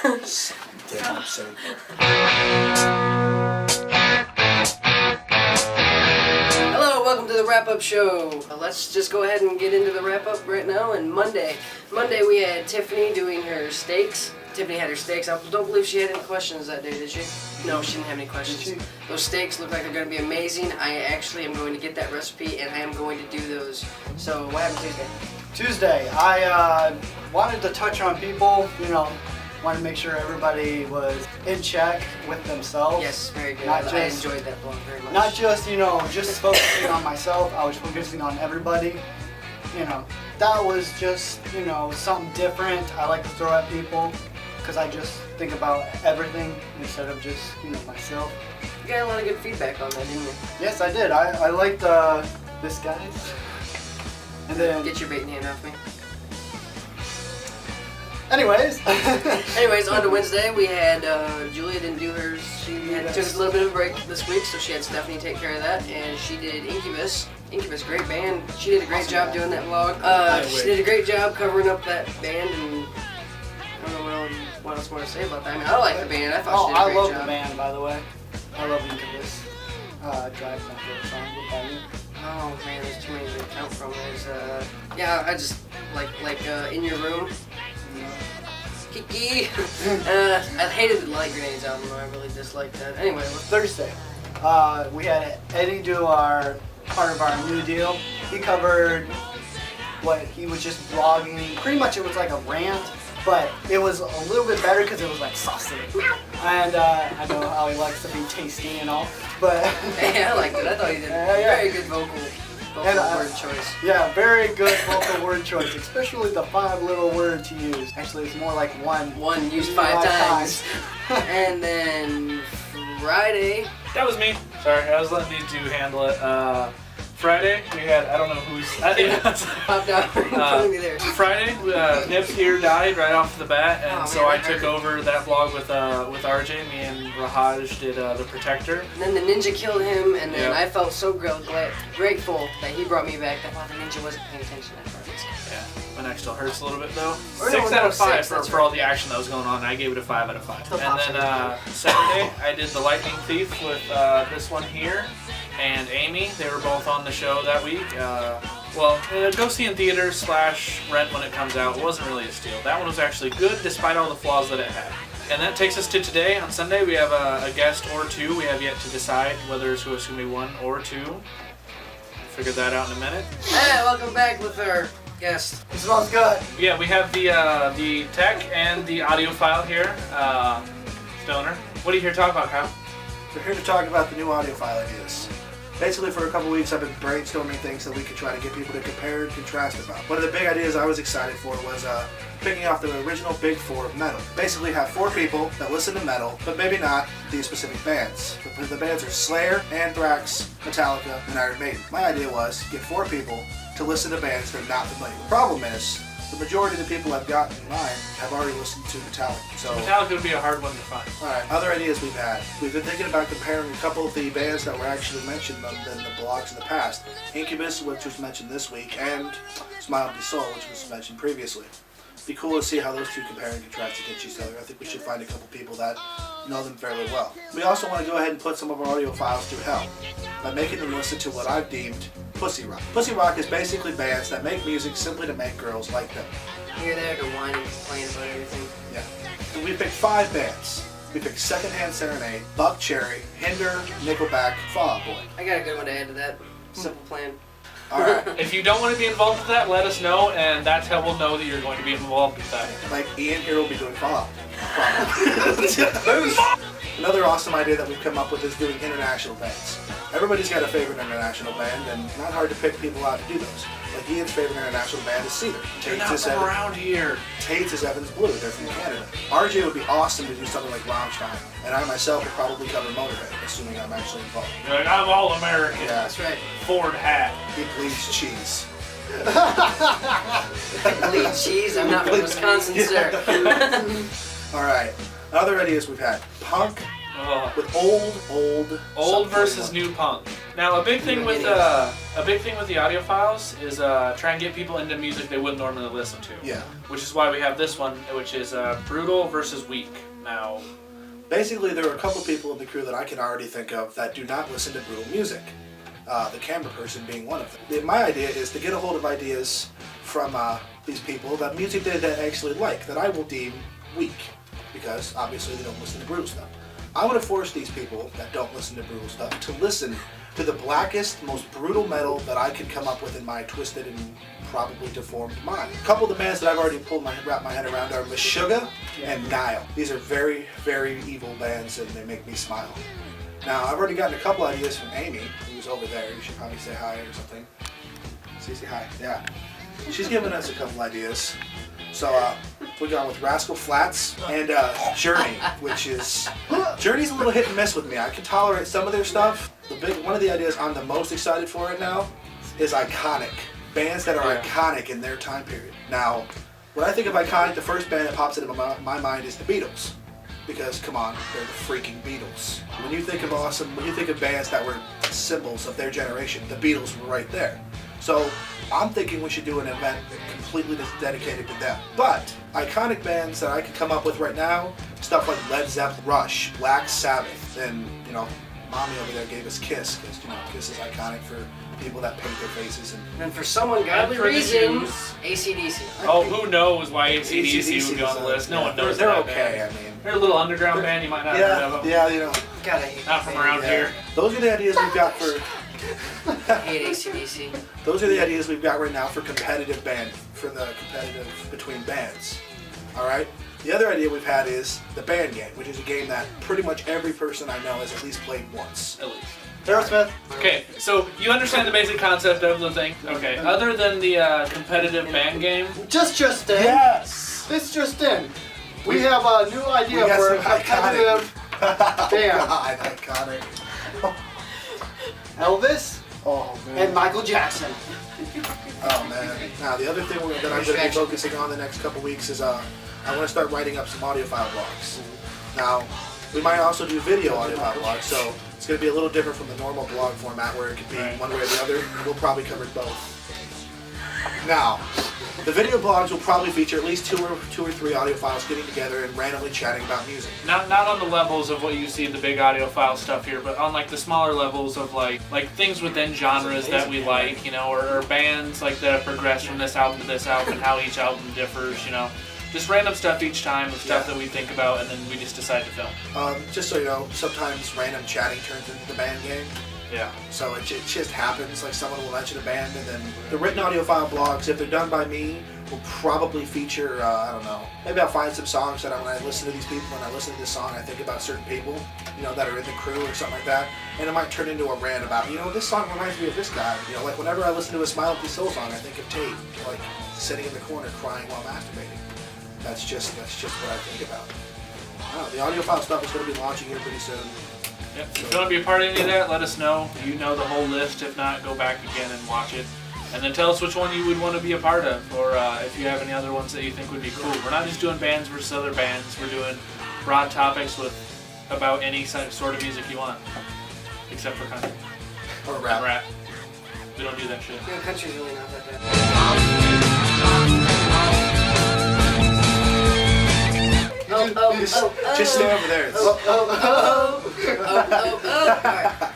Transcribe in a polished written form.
Damn absurd. Hello, welcome to the wrap-up show. Let's just go ahead and get into the wrap-up right now. And Monday we had Tiffany doing her steaks. Tiffany had her steaks. I don't believe she had any questions that day, did she? No, she didn't have any questions. Those steaks look like they're going to be amazing. I actually am going to get that recipe, and I am going to do those. So, what happened Tuesday? Tuesday, I wanted to touch on people, wanted to make sure everybody was in check with themselves. Yes, very good. I enjoyed that vlog very much. Not just, just focusing on myself. I was focusing on everybody. That was just, something different. I like to throw at people because I just think about everything instead of just, myself. You got a lot of good feedback on that, didn't you? Yes, I did. I liked this guy's. And then get your bait hand off me. Anyways, on to Wednesday. We had Julia didn't do hers. She took a little bit of a break this week, so she had Stephanie take care of that, and she did Incubus. Incubus, great band. She did a great job doing that vlog. She did a great job covering up that band, and I don't know what else more to say about that. I mean, I like the band. I thought she did a great job. I love the band, by the way. I love Incubus. Drive my favorite song. What about you? Oh man, there's too many to count from. There's I just like In Your Room. Kiki. I hated the Light Grenades album though. I really disliked that. Anyway, Thursday, we had Eddie do our part of our new deal. He covered what he was just vlogging. Pretty much it was like a rant, but it was a little bit better because it was like saucy. And I know how he likes to be tasty and all, but yeah, I liked it. I thought he did very good vocal word choice. Yeah, very good vocal word choice, especially the 5 little words he used. Actually, it's more like one. One used 5 times. And then Friday. That was me. Sorry, I was letting these two handle it. Friday, we had, I don't know who's... Popped out in front of me there. Friday, Nippz here died right off the bat, and so I took over that vlog with RJ. Me and Rahaj did The Protector. And then the ninja killed him, and then I felt so grateful that he brought me back. That the ninja wasn't paying attention at first. Yeah, my neck still hurts a little bit though. 6 out of 5 for all the action that was going on. I gave it a 5 out of 5. And then Saturday, I did The Lightning Thief with this one here. And Amy, they were both on the show that week. Go see in theaters / rent when it comes out. It wasn't really a steal. That one was actually good despite all the flaws that it had. And that takes us to today. On Sunday, we have a guest or two. We have yet to decide whether it's going to be 1 or 2. We'll figure that out in a minute. Hey, welcome back with our guest. It smells good. Yeah, we have the tech and the audio file here. Stoner, what are you here to talk about, Kyle? We're here to talk about the new audio file ideas. Basically, for a couple weeks, I've been brainstorming things that we could try to get people to compare and contrast about. One of the big ideas I was excited for was picking off the original Big 4 of metal. Basically, have 4 people that listen to metal, but maybe not these specific bands. The bands are Slayer, Anthrax, Metallica, and Iron Maiden. My idea was to get 4 people to listen to bands they're not familiar with. The problem is, the majority of the people I've got in mind have already listened to Metallica. So Metallica would be a hard one to find. Alright, other ideas we've had. We've been thinking about comparing a couple of the bands that were actually mentioned in the blogs in the past. Incubus, which was mentioned this week, and Smile of the Soul, which was mentioned previously. Be cool to see how those two compare and contrast against each other. I think we should find a couple people that know them fairly well. We also want to go ahead and put some of our audio files through hell by making them listen to what I've deemed pussy rock. Pussy rock is basically bands that make music simply to make girls like them. You're there to whine and complain about everything. Yeah. So we picked 5 bands. We picked Secondhand Serenade, Buck Cherry, Hinder, Nickelback, Fall Out Boy. I got a good one to add to that. Simple Plan. Alright. If you don't want to be involved with that, let us know, and that's how we'll know that you're going to be involved with that. Like Ian here will be doing Fall Out. Another awesome idea that we've come up with is doing international bands. Everybody's got a favorite international band, and not hard to pick people out to do those. Like Ian's favorite international band is Seether. They're not from around here. Tate's is Evans Blue. They're from Canada. RJ would be awesome to do something like Rammstein, and I myself would probably cover Motorhead, assuming I'm actually involved. You're like, I'm all American. Yeah. That's right. Ford hat. He bleeds cheese. I bleed cheese. I'm not from Wisconsin, sir. Alright. Other ideas we've had. Punk with old versus new punk. Now, a big thing with the audiophiles is try and get people into music they wouldn't normally listen to. Yeah. Which is why we have this one, which is brutal versus weak. Now, basically, there are a couple people in the crew that I can already think of that do not listen to brutal music. The camera person being one of them. My idea is to get a hold of ideas from these people, that music they actually like, that I will deem weak, because obviously they don't listen to brutal stuff. I want to force these people that don't listen to brutal stuff to listen to the blackest, most brutal metal that I can come up with in my twisted and probably deformed mind. A couple of the bands that I've already wrapped my head around are Meshuggah and Nile. These are very, very evil bands, and they make me smile. Now, I've already gotten a couple ideas from Amy, who's over there. You should probably say hi or something. Say hi. Yeah. She's given us a couple ideas. So, we're going with Rascal Flatts and Journey, which is... Journey's a little hit and miss with me. I can tolerate some of their stuff. One of the ideas I'm the most excited for right now is iconic. Bands that are iconic in their time period. Now, when I think of iconic, the first band that pops into my mind is the Beatles. Because, come on, they're the freaking Beatles. When you think of bands that were symbols of their generation, the Beatles were right there. So, I'm thinking we should do an event completely dedicated to them. But, iconic bands that I could come up with right now, stuff like Led Zeppelin, Rush, Black Sabbath, and, Mommy over there gave us Kiss, because, Kiss is iconic for people that paint their faces. And for some ungodly reason, AC/DC. Oh, who knows why AC/DC would be on the list? No one knows. They're that okay, band. I mean. They're a little underground band, you might not have heard of them. Yeah, God, I hate Not from around here. Those are the ideas we've got for... I hate AC/DC. Those are the ideas we've got right now for competitive between bands. Alright? The other idea we've had is the band game, which is a game that pretty much every person I know has at least played once. At least. Aerosmith. Okay, so you understand the basic concept of the thing? Okay, other than the competitive band game... Just in. Yes! This just in. We have a new idea for a competitive band. God, iconic. Elvis Oh, man. and Michael Jackson. Oh, man. Now, the other thing that I'm going to be focusing on the next couple weeks is I want to start writing up some audiophile blogs. Now, we might also do video audiophile blogs, so it's going to be a little different from the normal blog format where it could be one way or the other. We'll probably cover both. Now, the video blogs will probably feature at least two or three audiophiles getting together and randomly chatting about music. Not on the levels of what you see in the big audiophile stuff here, but on like the smaller levels of like things within genres that we like, or bands like that have progressed from this album to this album and how each album differs, Just random stuff each time of stuff that we think about, and then we just decide to film. Just so you know, sometimes random chatting turns into the band game. Yeah. So it just happens, like someone will mention a band, and then the written audiophile blogs, if they're done by me, will probably feature, I don't know, maybe I'll find some songs that when I listen to these people, when I listen to this song, I think about certain people, that are in the crew or something like that, and it might turn into a rant about, this song reminds me of this guy. Like whenever I listen to a Smile Empty Soul song, I think of Tate, like sitting in the corner crying while masturbating. That's just what I think about. The audiophile stuff is going to be launching here pretty soon. Yep. If you want to be a part of any of that, let us know. You know the whole list. If not, go back again and watch it. And then tell us which one you would want to be a part of, or if you have any other ones that you think would be cool. We're not just doing bands versus other bands. We're doing broad topics about any sort of music you want, except for country. Or rap. And rap. We don't do that shit. Country's really not that bad. Just stay over there. All right.